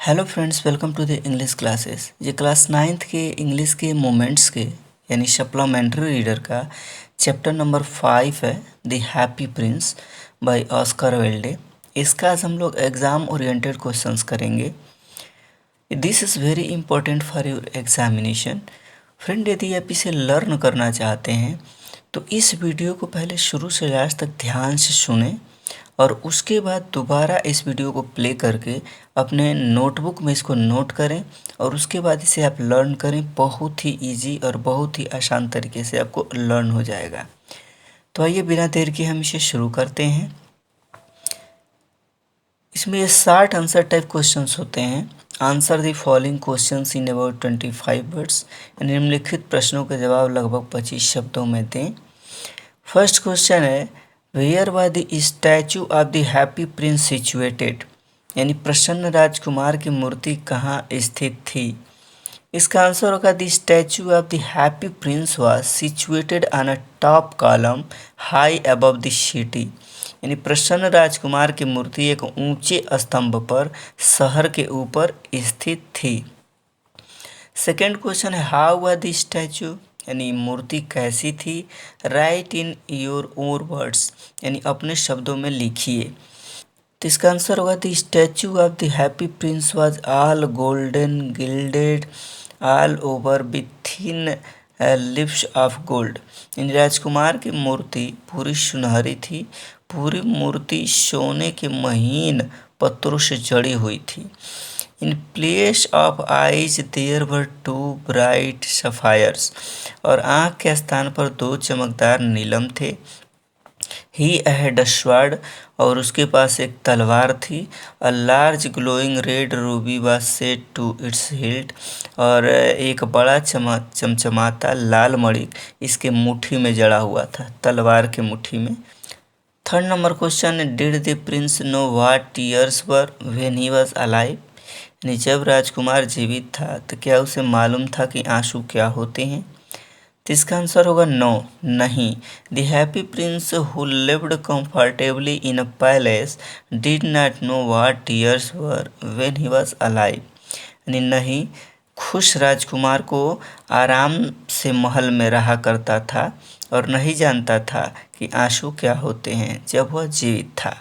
Hello friends, welcome to the English classes. ये class 9th के English के moments के यानी सप्लीमेंट्री रीडर का चैप्टर नंबर 5 है, the happy prince by Oscar Wilde. इसका आज हम लोग एग्ज़ाम ओरिएंटेड क्वेश्चंस करेंगे। This is very important for your examination. Friend, यदि आप इसे लर्न करना चाहते हैं तो इस वीडियो को पहले शुरू से लास्ट तक ध्यान से सुनें और उसके बाद दोबारा इस वीडियो को प्ले करके अपने नोटबुक में इसको नोट करें और उसके बाद इसे आप लर्न करें। बहुत ही इजी और बहुत ही आसान तरीके से आपको लर्न हो जाएगा। तो आइए बिना देर के हम इसे शुरू करते हैं। इसमें ये 60 आंसर टाइप क्वेश्चंस होते हैं। Answer the following questions in about 25 words. निम्नलिखित प्रश्नों के जवाब लगभग 25 शब्दों में दें। फर्स्ट क्वेश्चन है, where was the statue of the happy prince situated, यानी प्रसन्न राजकुमार की मूर्ति कहाँ स्थित थी। इसका आंसर होगा the statue of the happy prince was situated on a top column high above the city, यानी प्रसन्न राजकुमार की मूर्ति एक ऊंचे स्तंभ पर शहर के ऊपर स्थित थी। सेकेंड क्वेश्चन है, हाउ वाज द स्टैचू, यानी मूर्ति कैसी थी। Right in your own words, यानी अपने शब्दों में लिखिए। तो इसका आंसर होगा the statue of the happy prince was all golden gilded all over with thin lips of gold, यानी राजकुमार की मूर्ति पूरी सुनहरी थी। पूरी मूर्ति सोने के महीन पत्थरों से जड़ी हुई थी। In place of eyes there were 2 bright sapphires, और आँख के स्थान पर 2 चमकदार नीलम थे। ही हैड अ स्वॉर्ड, और उसके पास एक तलवार थी। A large glowing red ruby was set to its hilt, और एक बड़ा चमचमाता लाल मणि इसके मुट्ठी में जड़ा हुआ था, तलवार के मुट्ठी में। Third number question, did the Prince know what tears were when he was alive, यानी जब राजकुमार जीवित था तो क्या उसे मालूम था कि आंसू क्या होते हैं। तो इसका आंसर होगा नो, नहीं। The happy Prince who lived comfortably in a palace did not know what tears were when he was alive, यानी नहीं, खुश राजकुमार को आराम से महल में रहा करता था और नहीं जानता था कि आंसू क्या होते हैं जब वह जीवित था।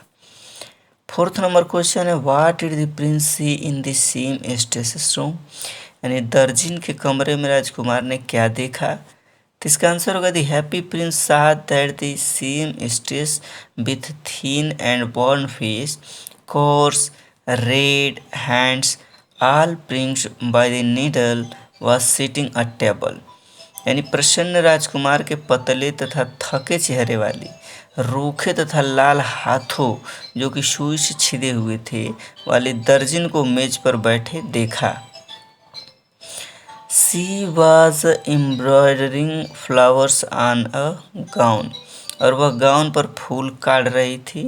फोर्थ नंबर क्वेश्चन है, what did the prince see in the seamstress room, यानी दर्जिन के कमरे में राजकुमार ने क्या देखा। तो इसका आंसर होगा the happy prince saw that the seamstress with thin and burn face coarse red hands all pricked by the needle was sitting a table, यानी प्रसन्न राजकुमार के पतले तथा थके चेहरे वाली रूखे तथा लाल हाथों जो कि सुई से छिदे हुए थे वाली दर्जिन को मेज पर बैठे देखा। She was embroidering flowers on a gown, और वह गाउन पर फूल काट रही थी।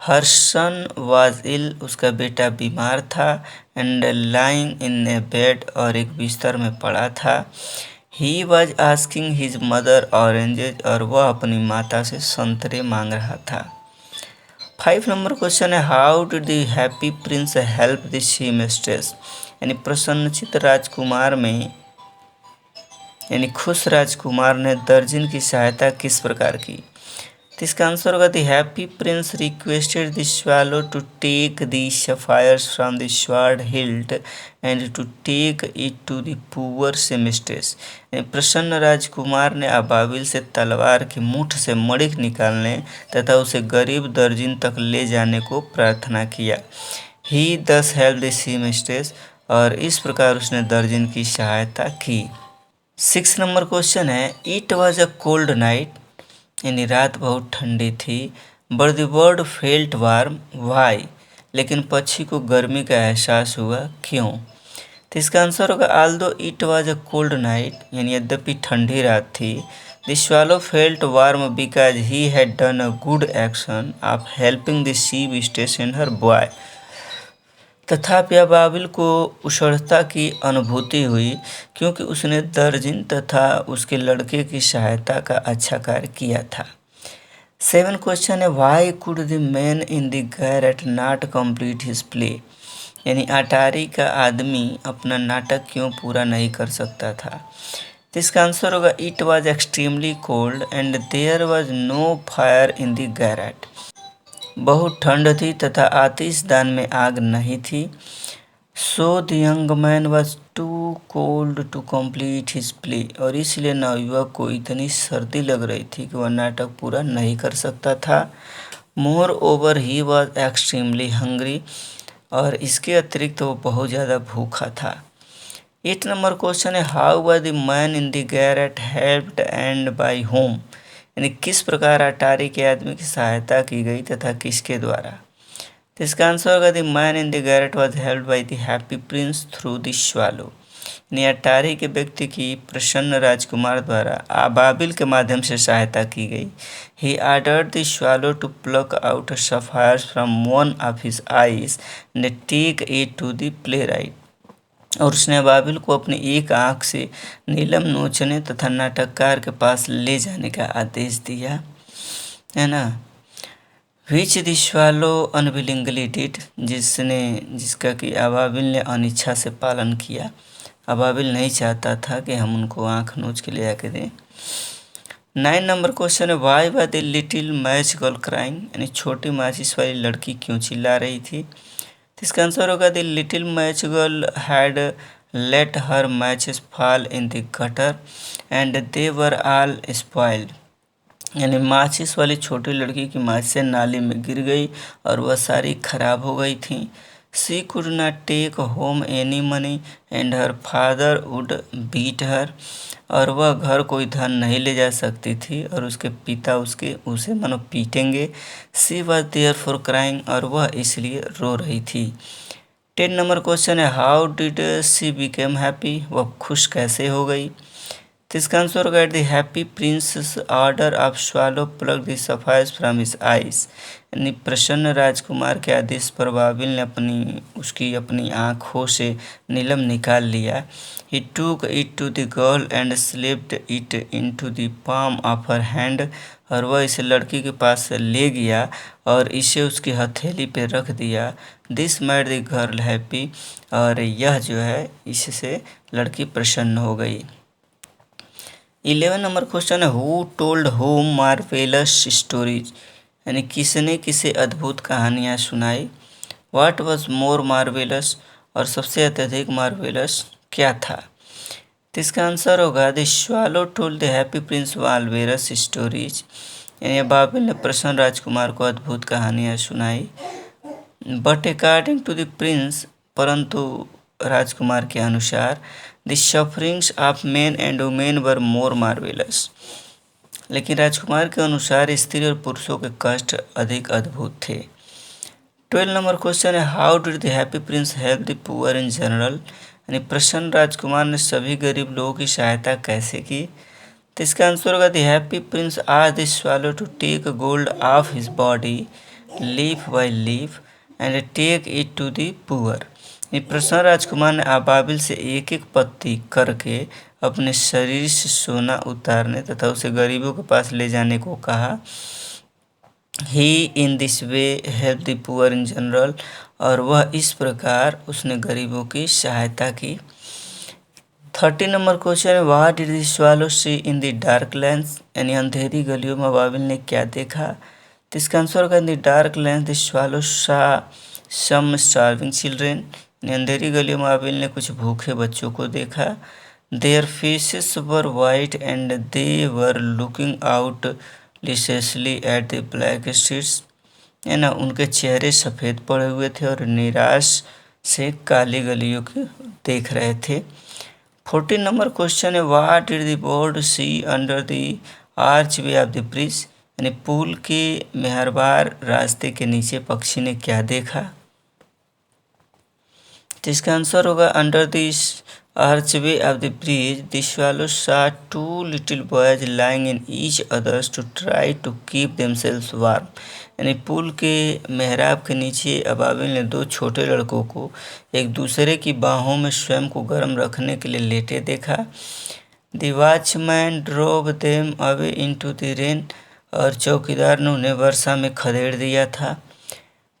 हर सन वॉज इल, उसका बेटा बीमार था। And lying in A bed, और एक बिस्तर में पड़ा था। He was asking his mother oranges, और वह अपनी माता से संतरे मांग रहा था। 5 नंबर क्वेश्चन है, how did the happy Prince help the seamstress, यानी प्रसन्नचित्त राजकुमार में यानी खुश राजकुमार ने दर्जिन की सहायता किस प्रकार की। तो इसका आंसर होगा the happy prince requested the swallow to take the sapphires from the sword hilt and to take it to the poor seamstress, प्रसन्न राजकुमार ने अबाबिल से तलवार की मुठ से मणिक निकालने तथा उसे गरीब दर्जिन तक ले जाने को प्रार्थना किया। ही दस हेल्प द सीमस्ट्रेस, और इस प्रकार उसने दर्जिन की सहायता की। 6 नंबर क्वेश्चन है, it was a cold night, यानी रात बहुत ठंडी थी। But the bird felt warm why, लेकिन पक्षी को गर्मी का एहसास हुआ, क्यों। तो इसका आंसर होगा although it was a cold night, यानी यद्यपि ठंडी रात थी। The swallow felt warm because he had done a good action of helping the seamstress and her boy, तथापि अबाबिल को उष्णता की अनुभूति हुई क्योंकि उसने दर्जिन तथा उसके लड़के की सहायता का अच्छा कार्य किया था। 7 क्वेश्चन है, Y could the man in the Garrett not complete his play, यानी अटारी का आदमी अपना नाटक क्यों पूरा नहीं कर सकता था। तो इसका आंसर होगा it was extremely cold and there was no fire in the garret. बहुत ठंड थी तथा आतिशदान में आग नहीं थी। So the young man was too cold to complete his play, और इसलिए नवयुवक को इतनी सर्दी लग रही थी कि वह नाटक पूरा नहीं कर सकता था। Moreover he was extremely hungry, और इसके अतिरिक्त वो बहुत ज़्यादा भूखा था। 8 नंबर क्वेश्चन है how was the man in the garret helped and by whom, यानी किस प्रकार अटारी के आदमी की सहायता की गई तथा किसके द्वारा। तो इसका आंसर होगा the man in the Garrett was helped by the happy Prince through the swallow, यानी अटारी के व्यक्ति की प्रसन्न राजकुमार द्वारा आबाबिल के माध्यम से सहायता की गई। He ordered the swallow to pluck out sapphires from one of his eyes and take it to the playwright, और उसने अबाबिल को अपनी एक आंख से नीलम नोचने तथा नाटककार के पास ले जाने का आदेश दिया, है ना। Which the swallow unwillingly did, जिसका कि अबाबिल ने अनिच्छा से पालन किया। अबाबिल नहीं चाहता था कि हम उनको आंख नोच के ले आके दें। 9 नंबर क्वेश्चन है why was the little match girl crying, यानी छोटी माचिस वाली लड़की क्यों चिल्ला रही थी। तो इसका आंसर होगा the little match girl had let her matches fall in the gutter and they were all spoiled, यानी माचिस वाली छोटी लड़की की माचिसें नाली में गिर गई और वह सारी खराब हो गई थी। She could not take home any money and her father would beat her, और वह घर कोई धन नहीं ले जा सकती थी और उसके पिता उसे मानो पीटेंगे। She was there for crying, और वह इसलिए रो रही थी। 10 नंबर क्वेश्चन है how did she became happy, वह खुश कैसे हो गई। तो इसका आंसर होगा the happy prince order of swallow pluck the sapphires from his eyes, यानी प्रसन्न राजकुमार के आदेश पर बाबिल ने अपनी आँखों से नीलम निकाल लिया। He took it to the girl and slipped it into the palm of her hand, और वह इसे लड़की के पास ले गया और इसे उसकी हथेली पे रख दिया। This made the girl happy, और यह जो है इससे लड़की प्रसन्न हो गई। 11 नंबर क्वेश्चन है who told home marvellous stories, यानी किसने किसे अद्भुत कहानियाँ सुनाई। व्हाट वाज मोर मार्वेलस, और सबसे अत्यधिक मार्वेलस क्या था। तो इसका आंसर होगा the swallow told the happy prince marvellous stories, यानी बाबिल ने प्रसन्न राजकुमार को अद्भुत कहानियाँ सुनाई। But according to the prince, परंतु राजकुमार के अनुसार the sufferings of men and women were more marvellous, लेकिन राजकुमार के अनुसार स्त्री और पुरुषों के कष्ट अधिक अद्भुत थे। 12 नंबर क्वेश्चन है how did the happy Prince help the poor in general, यानी प्रसन्न राजकुमार ने सभी गरीब लोगों की सहायता कैसे की। तो इसका आंसर होगा the happy prince asked the swallow to take gold off his body leaf by leaf and take it to the poor, प्रसन्न राजकुमार ने अबाबिल से एक एक पत्ती करके अपने शरीर से सोना उतारने तथा उसे गरीबों के पास ले जाने को कहा। He in this way help the poor in general, और वह इस प्रकार उसने गरीबों की सहायता की। 30 नंबर क्वेश्चन है what did the swallow see in the dark lands, यानी अंधेरी गलियों में अबाबिल ने क्या देखा। तो इसका आंसर होगा इन the dark lands the swallow सा सम स्टार्विंग चिल्ड्रेन, अंधेरी गलियों में अबाबिल ने कुछ भूखे बच्चों को देखा। Their faces were white and they were looking out listlessly at the black streets, है ना, उनके चेहरे सफ़ेद पड़े हुए थे और निराश से काली गलियों को देख रहे थे। 14 नंबर क्वेश्चन है what did the bird see under the archway of the bridge, यानी पुल के मेहरबार रास्ते के नीचे पक्षी ने क्या देखा। तो इसका आंसर होगा under this archway of the bridge the swallow saw two little boys lying in each others to try to keep themselves warm, यानी पुल के मेहराब के नीचे अबाबिल ने दो छोटे लड़कों को एक दूसरे की बाहों में स्वयं को गर्म रखने के लिए लेटे देखा। The watchman drove them away into the rain, और चौकीदार ने उन्हें वर्षा में खदेड़ दिया था।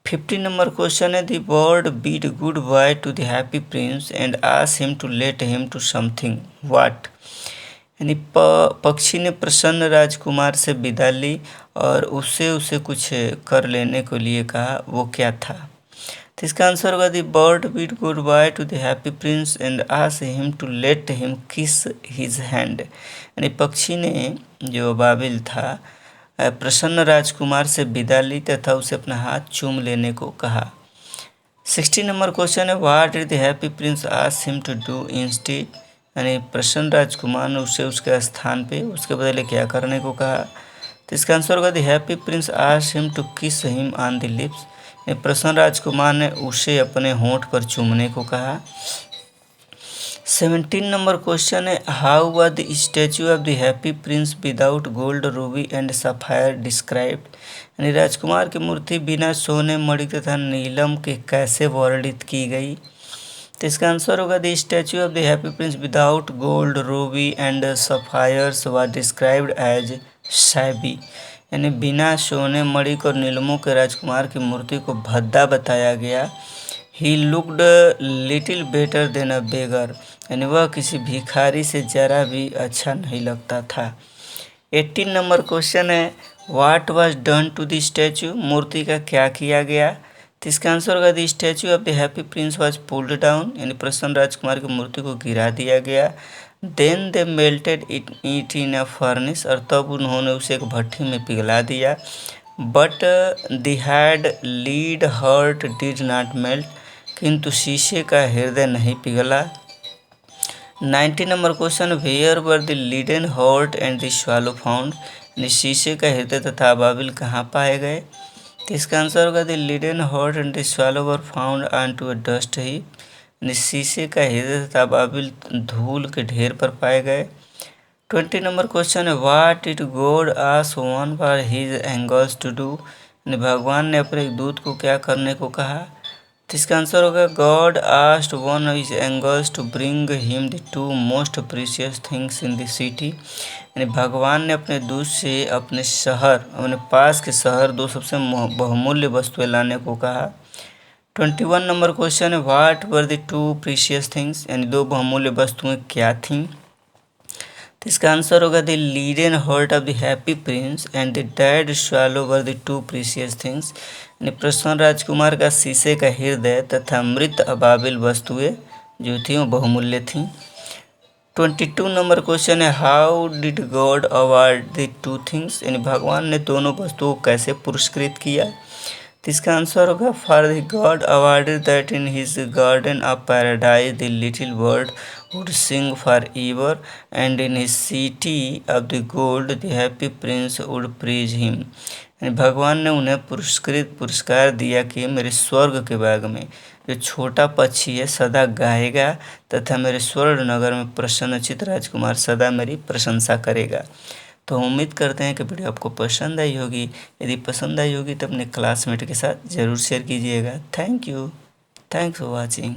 50 नंबर क्वेश्चन है the bird bid goodbye to the happy prince and asked him to let him to something what. यानी पक्षी ने प्रसन्न राजकुमार से विदा ली और उससे उसे कुछ कर लेने को लिए कहा, वो क्या था। तो इसका आंसर होगा the bird bid goodbye to the happy prince and asked him to let him kiss his hand. यानी पक्षी ने जो अबाबिल था प्रसन्न राजकुमार से विदा ली तथा उसे अपना हाथ चूम लेने को कहा। 60 नंबर क्वेश्चन है what did the happy prince ask him to do instead. यानी प्रसन्न राजकुमार ने उसे उसके स्थान पे उसके बदले क्या करने को कहा। तो इसका आंसर होगा the happy prince asked him to kiss him on the lips. प्रसन्न राजकुमार ने उसे अपने होंठ पर चूमने को कहा। 17 नंबर क्वेश्चन है how was the statue of the happy prince without gold ruby and sapphire described. यानी राजकुमार की मूर्ति बिना सोने मणि तथा नीलम के कैसे वर्णित की गई। तो इसका आंसर होगा the statue of the happy prince without gold ruby and sapphires was described as shabby. यानी बिना सोने मणिक और नीलमों के राजकुमार की मूर्ति को भद्दा बताया गया। He looked little better than a beggar. यानी वह किसी भिखारी से जरा भी अच्छा नहीं लगता था। 18 नंबर क्वेश्चन है what was done to the statue. मूर्ति का क्या किया गया। तो इसका आंसर होगा the statue of the happy prince was pulled down. यानी प्रसन्न राजकुमार की मूर्ति को गिरा दिया गया। Then they melted it in a furnace. और तब उन्होंने उसे एक भट्ठी में पिघला दिया। But the head lead heart did not melt. किंतु शीशे का हृदय नहीं पिघला। 90 number question where were the leaden heart and the swallow found. यानी शीशे का हृदय तथा अबाबिल कहाँ पाए गए। तो इसका आंसर होगा the leaden heart and the swallow were found on to a dust heap. यानी शीशे का हृदय तथा अबाबिल धूल के ढेर पर पाए गए। 20 नंबर क्वेश्चन है what did God ask one for his angels to do. यानी भगवान ने अपने एक दूत को क्या करने को कहा। तो इसका आंसर होगा God asked one of his angels to bring him the two most precious things in the city. यानी भगवान ने अपने दूत से अपने पास के शहर दो सबसे बहुमूल्य वस्तुएं लाने को कहा। 21 नंबर क्वेश्चन है what were the two precious things. यानी दो बहुमूल्य वस्तुएं क्या थीं। तो इसका आंसर होगा the leaden heart of the happy prince and the dead swallow were the two precious things. यानी प्रसन्न राजकुमार का शीशे का हृदय तथा मृत अबाबिल वस्तुएं जो थी वो बहुमूल्य थीं। 22 नंबर क्वेश्चन है how did God award the two things. यानी भगवान ने दोनों वस्तुओं को कैसे पुरस्कृत किया। तो इसका आंसर होगा for the God awarded that in his garden of paradise the little bird would sing for ever and in his city of the gold the happy Prince would praise him. यानी भगवान ने उन्हें पुरस्कार दिया कि मेरे स्वर्ग के बाग में जो छोटा पक्षी है सदा गाएगा तथा मेरे स्वर्ण नगर में प्रसन्नचित्त राजकुमार सदा मेरी प्रशंसा करेगा। तो उम्मीद करते हैं कि वीडियो आपको पसंद आई होगी। यदि पसंद आई होगी तो अपने क्लासमेट के साथ ज़रूर शेयर कीजिएगा। Thank you. Thanks for watching.